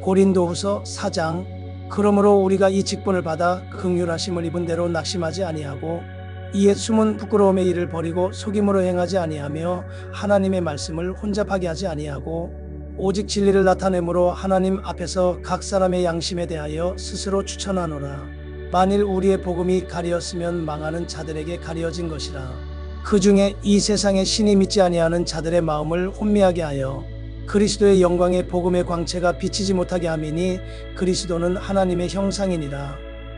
고린도후서 4장. 그러므로 우리가 이 직분을 받아 긍휼하심을 입은 대로 낙심하지 아니하고 이에 숨은 부끄러움의 일을 버리고 속임으로 행하지 아니하며 하나님의 말씀을 혼잡하게 하지 아니하고 오직 진리를 나타내므로 하나님 앞에서 각 사람의 양심에 대하여 스스로 추천하노라. 만일 우리의 복음이 가리었으면 망하는 자들에게 가려진 것이라. 그 중에 이 세상의 신이 믿지 아니하는 자들의 마음을 혼미하게 하여 그리스도의 영광의 복음의 광채가 비치지 못하게 함이니 그리스도는 하나님의 형상이니라.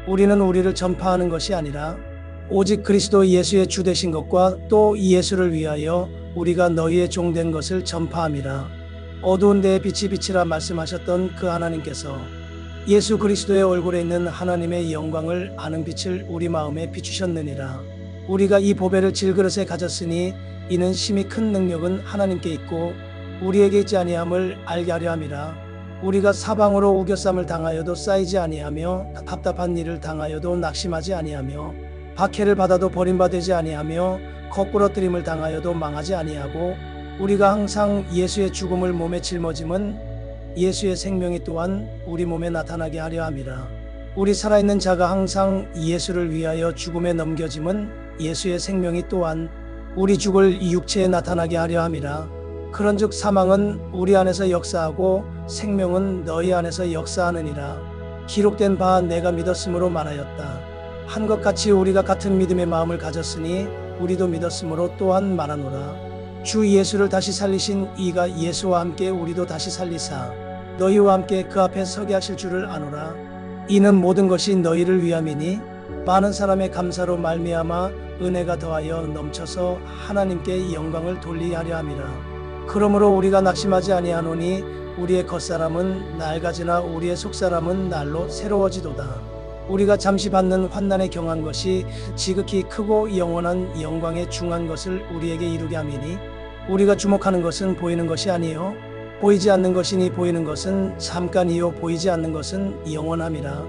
우리는 우리를 전파하는 것이 아니라 오직 그리스도 예수의 주 되신 것과 또 이 예수를 위하여 우리가 너희의 종된 것을 전파함이라. 어두운 데에 빛이 비치라 말씀하셨던 그 하나님께서 예수 그리스도의 얼굴에 있는 하나님의 영광을 아는 빛을 우리 마음에 비추셨느니라. 우리가 이 보배를 질그릇에 가졌으니 이는 심히 큰 능력은 하나님께 있고 우리에게 있지 아니함을 알게 하려 함이라. 우리가 사방으로 우겨쌈을 당하여도 쌓이지 아니하며 답답한 일을 당하여도 낙심하지 아니하며 박해를 받아도 버림받지 아니하며 거꾸러뜨림을 당하여도 망하지 아니하고 우리가 항상 예수의 죽음을 몸에 짊어짐은 예수의 생명이 또한 우리 몸에 나타나게 하려 함이라. 우리 살아있는 자가 항상 예수를 위하여 죽음에 넘겨짐은 예수의 생명이 또한 우리 죽을 이 육체에 나타나게 하려 함이라. 그런즉 사망은 우리 안에서 역사하고 생명은 너희 안에서 역사하느니라. 기록된 바 내가 믿었으므로 말하였다. 한 것 같이 우리가 같은 믿음의 마음을 가졌으니 우리도 믿었으므로 또한 말하노라. 주 예수를 다시 살리신 이가 예수와 함께 우리도 다시 살리사 너희와 함께 그 앞에 서게 하실 줄을 아노라. 이는 모든 것이 너희를 위함이니 많은 사람의 감사로 말미암아 은혜가 더하여 넘쳐서 하나님께 영광을 돌리하려 함이라. 그러므로 우리가 낙심하지 아니하노니 우리의 겉사람은 낡아지나 우리의 속사람은 날로 새로워지도다. 우리가 잠시 받는 환난에 경한 것이 지극히 크고 영원한 영광에 중한 것을 우리에게 이루게 함이니 우리가 주목하는 것은 보이는 것이 아니요 보이지 않는 것이니 보이는 것은 잠깐이요 보이지 않는 것은 영원함이라.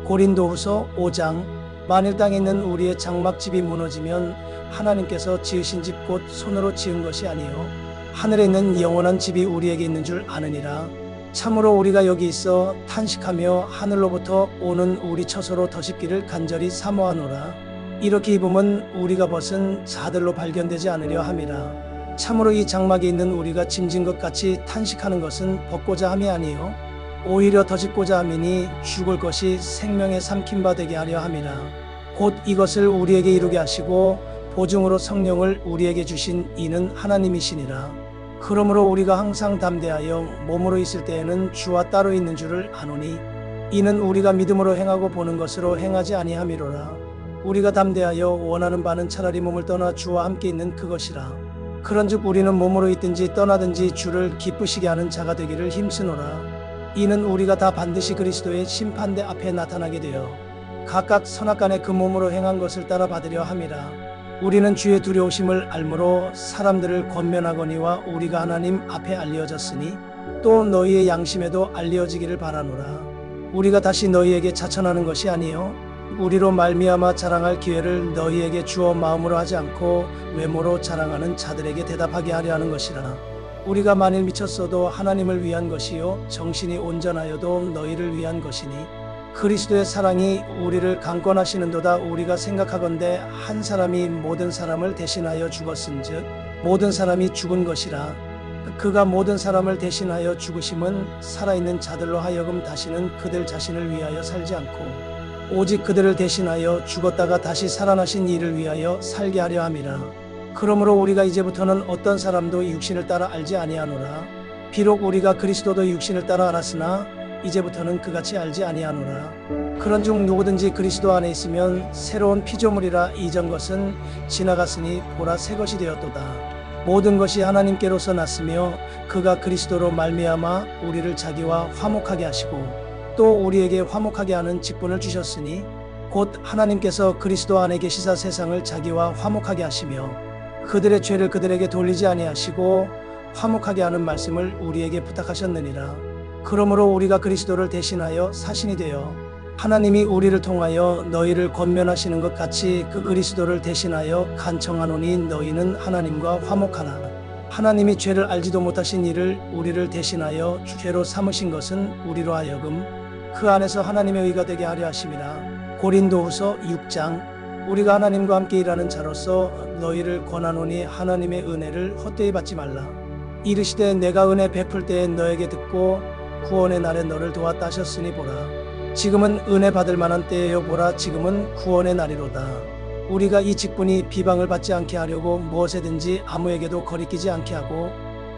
고린도후서 5장. 만일 땅에 있는 우리의 장막집이 무너지면 하나님께서 지으신 집 곧 손으로 지은 것이 아니요 하늘에 있는 영원한 집이 우리에게 있는 줄 아느니라. 참으로 우리가 여기 있어 탄식하며 하늘로부터 오는 우리 처소로 더 싶기를 간절히 사모하노라. 이렇게 입으면 우리가 벗은 자들로 발견되지 않으려 함이라. 참으로 이 장막에 있는 우리가 짐진 것 같이 탄식하는 것은 벗고자 함이 아니요 오히려 더 집고자 함이니 죽을 것이 생명에 삼킨 바 되게 하려 함이라. 곧 이것을 우리에게 이루게 하시고 보증으로 성령을 우리에게 주신 이는 하나님이시니라. 그러므로 우리가 항상 담대하여 몸으로 있을 때에는 주와 따로 있는 줄을 아노니 이는 우리가 믿음으로 행하고 보는 것으로 행하지 아니함이로라. 우리가 담대하여 원하는 바는 차라리 몸을 떠나 주와 함께 있는 그것이라. 그런즉 우리는 몸으로 있든지 떠나든지 주를 기쁘시게 하는 자가 되기를 힘쓰노라. 이는 우리가 다 반드시 그리스도의 심판대 앞에 나타나게 되어 각각 선악간에 그 몸으로 행한 것을 따라 받으려 함이라. 우리는 주의 두려우심을 알므로 사람들을 권면하거니와 우리가 하나님 앞에 알려졌으니 또 너희의 양심에도 알려지기를 바라노라. 우리가 다시 너희에게 자천하는 것이 아니요 우리로 말미암아 자랑할 기회를 너희에게 주어 마음으로 하지 않고 외모로 자랑하는 자들에게 대답하게 하려 하는 것이라. 우리가 만일 미쳤어도 하나님을 위한 것이요 정신이 온전하여도 너희를 위한 것이니 그리스도의 사랑이 우리를 강권하시는도다. 우리가 생각하건대 한 사람이 모든 사람을 대신하여 죽었은즉 모든 사람이 죽은 것이라. 그가 모든 사람을 대신하여 죽으심은 살아있는 자들로 하여금 다시는 그들 자신을 위하여 살지 않고 오직 그들을 대신하여 죽었다가 다시 살아나신 이를 위하여 살게 하려 함이라. 그러므로 우리가 이제부터는 어떤 사람도 육신을 따라 알지 아니하노라. 비록 우리가 그리스도도 육신을 따라 알았으나 이제부터는 그같이 알지 아니하노라. 그런즉 누구든지 그리스도 안에 있으면 새로운 피조물이라. 이전 것은 지나갔으니 보라 새 것이 되었도다. 모든 것이 하나님께로서 났으며 그가 그리스도로 말미암아 우리를 자기와 화목하게 하시고 또 우리에게 화목하게 하는 직분을 주셨으니 곧 하나님께서 그리스도 안에 계시사 세상을 자기와 화목하게 하시며 그들의 죄를 그들에게 돌리지 아니하시고 화목하게 하는 말씀을 우리에게 부탁하셨느니라. 그러므로 우리가 그리스도를 대신하여 사신이 되어 하나님이 우리를 통하여 너희를 권면하시는 것 같이 그 그리스도를 대신하여 간청하노니 너희는 하나님과 화목하라. 하나님이 죄를 알지도 못하신 이를 우리를 대신하여 죄로 삼으신 것은 우리로 하여금 그 안에서 하나님의 의가 되게 하려 하심이라. 고린도후서 6장. 우리가 하나님과 함께 일하는 자로서 너희를 권하노니 하나님의 은혜를 헛되이 받지 말라. 이르시되 내가 은혜 베풀 때에 너에게 듣고 구원의 날에 너를 도왔다 하셨으니 보라. 지금은 은혜 받을 만한 때예요. 보라, 지금은 구원의 날이로다. 우리가 이 직분이 비방을 받지 않게 하려고 무엇에든지 아무에게도 거리끼지 않게 하고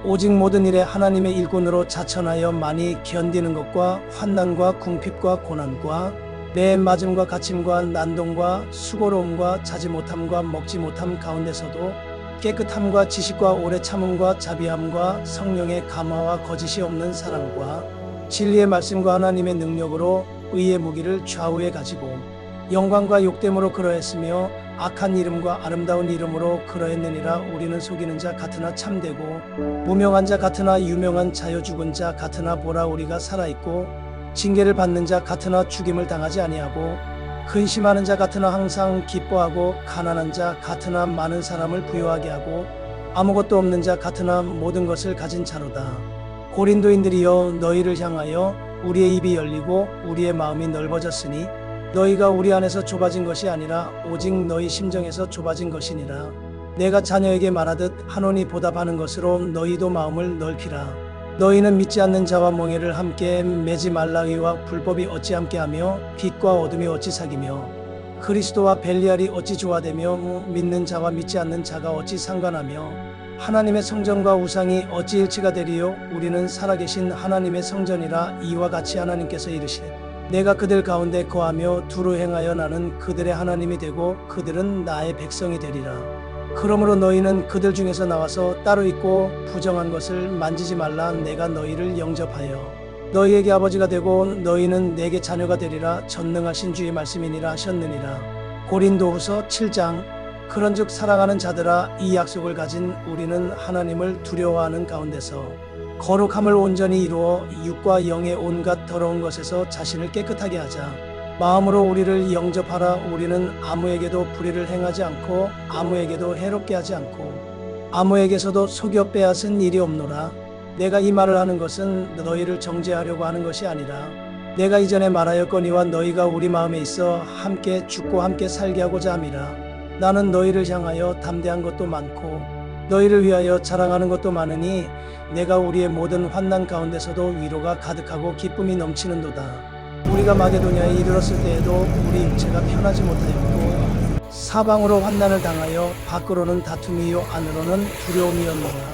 오직 모든 일에 하나님의 일꾼으로 자천하여 많이 견디는 것과 환난과 궁핍과 고난과 매 맞음과 갇힘과 난동과 수고로움과 자지 못함과 먹지 못함 가운데서도 깨끗함과 지식과 오래 참음과 자비함과 성령의 감화와 거짓이 없는 사랑과 진리의 말씀과 하나님의 능력으로 의의 무기를 좌우에 가지고 영광과 욕됨으로 그러했으며 악한 이름과 아름다운 이름으로 그러했느니라. 우리는 속이는 자 같으나 참되고 무명한 자 같으나 유명한 자여 죽은 자 같으나 보라 우리가 살아있고 징계를 받는 자 같으나 죽임을 당하지 아니하고 근심하는 자 같으나 항상 기뻐하고 가난한 자 같으나 많은 사람을 부유하게 하고 아무것도 없는 자 같으나 모든 것을 가진 자로다. 고린도인들이여 너희를 향하여 우리의 입이 열리고 우리의 마음이 넓어졌으니 너희가 우리 안에서 좁아진 것이 아니라 오직 너희 심정에서 좁아진 것이니라. 내가 자녀에게 말하듯 하노니 보답하는 것으로 너희도 마음을 넓히라. 너희는 믿지 않는 자와 몽해를 함께 매지 말라. 의와 불법이 어찌 함께하며 빛과 어둠이 어찌 사귀며 그리스도와 벨리알이 어찌 조화되며 믿는 자와 믿지 않는 자가 어찌 상관하며 하나님의 성전과 우상이 어찌 일치가 되리요. 우리는 살아계신 하나님의 성전이라. 이와 같이 하나님께서 이르시되 내가 그들 가운데 거하며 두루 행하여 나는 그들의 하나님이 되고 그들은 나의 백성이 되리라. 그러므로 너희는 그들 중에서 나와서 따로 있고 부정한 것을 만지지 말라. 내가 너희를 영접하여 너희에게 아버지가 되고 너희는 내게 자녀가 되리라. 전능하신 주의 말씀이니라 하셨느니라. 고린도후서 7장. 그런즉 사랑하는 자들아 이 약속을 가진 우리는 하나님을 두려워하는 가운데서 거룩함을 온전히 이루어 육과 영의 온갖 더러운 것에서 자신을 깨끗하게 하자. 마음으로 우리를 영접하라. 우리는 아무에게도 불의를 행하지 않고 아무에게도 해롭게 하지 않고 아무에게서도 속여 빼앗은 일이 없노라. 내가 이 말을 하는 것은 너희를 정죄하려고 하는 것이 아니라 내가 이전에 말하였거니와 너희가 우리 마음에 있어 함께 죽고 함께 살게 하고자 함이라. 나는 너희를 향하여 담대한 것도 많고 너희를 위하여 자랑하는 것도 많으니 내가 우리의 모든 환난 가운데서도 위로가 가득하고 기쁨이 넘치는도다. 우리가 마게도냐에 이르렀을 때에도 우리 육체가 편하지 못하였고 사방으로 환난을 당하여 밖으로는 다툼이요 안으로는 두려움이었노라.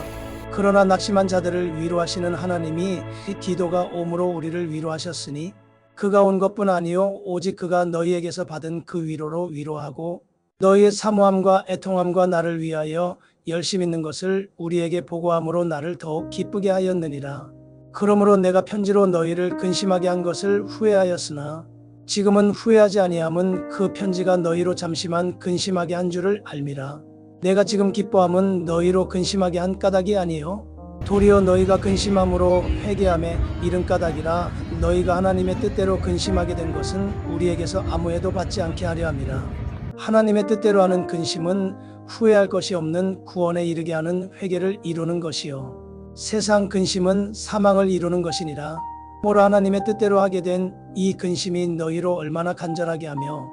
그러나 낙심한 자들을 위로하시는 하나님이 디도가 옴으로 우리를 위로하셨으니 그가 온 것뿐 아니요 오직 그가 너희에게서 받은 그 위로로 위로하고 너희의 사모함과 애통함과 나를 위하여 열심 있는 것을 우리에게 보고함으로 나를 더욱 기쁘게 하였느니라. 그러므로 내가 편지로 너희를 근심하게 한 것을 후회하였으나 지금은 후회하지 아니함은 그 편지가 너희로 잠시만 근심하게 한 줄을 알미라. 내가 지금 기뻐함은 너희로 근심하게 한 까닭이 아니요 도리어 너희가 근심함으로 회개함에 이른 까닭이라. 너희가 하나님의 뜻대로 근심하게 된 것은 우리에게서 아무 해도 받지 않게 하려 함이라. 하나님의 뜻대로 하는 근심은 후회할 것이 없는 구원에 이르게 하는 회개를 이루는 것이요 세상 근심은 사망을 이루는 것이니라. 모라 하나님의 뜻대로 하게 된 이 근심이 너희로 얼마나 간절하게 하며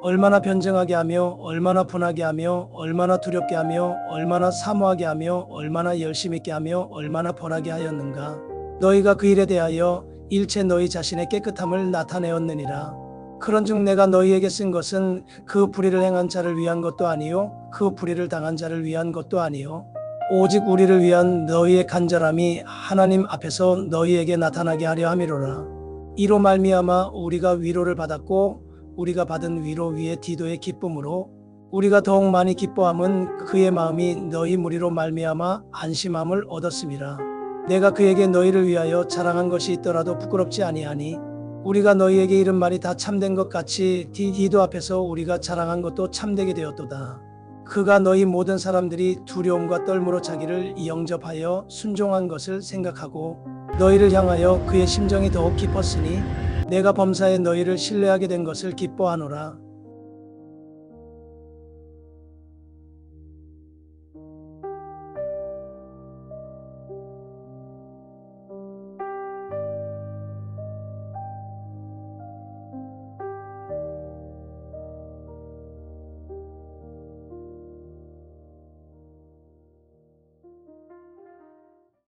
얼마나 변정하게 하며 얼마나 분하게 하며 얼마나 두렵게 하며 얼마나 사모하게 하며 얼마나 열심 있게 하며 얼마나 벌하게 하였는가. 너희가 그 일에 대하여 일체 너희 자신의 깨끗함을 나타내었느니라. 그런즉 내가 너희에게 쓴 것은 그 불의를 행한 자를 위한 것도 아니요 그 불의를 당한 자를 위한 것도 아니요 오직 우리를 위한 너희의 간절함이 하나님 앞에서 너희에게 나타나게 하려 함이로라. 이로 말미암아 우리가 위로를 받았고 우리가 받은 위로 위에 디도의 기쁨으로 우리가 더욱 많이 기뻐함은 그의 마음이 너희 무리로 말미암아 안심함을 얻었음이라. 내가 그에게 너희를 위하여 자랑한 것이 있더라도 부끄럽지 아니하니 우리가 너희에게 이른 말이 다 참된 것 같이 디도 앞에서 우리가 자랑한 것도 참되게 되었도다. 그가 너희 모든 사람들이 두려움과 떨므로 자기를 영접하여 순종한 것을 생각하고 너희를 향하여 그의 심정이 더욱 깊었으니 내가 범사에 너희를 신뢰하게 된 것을 기뻐하노라.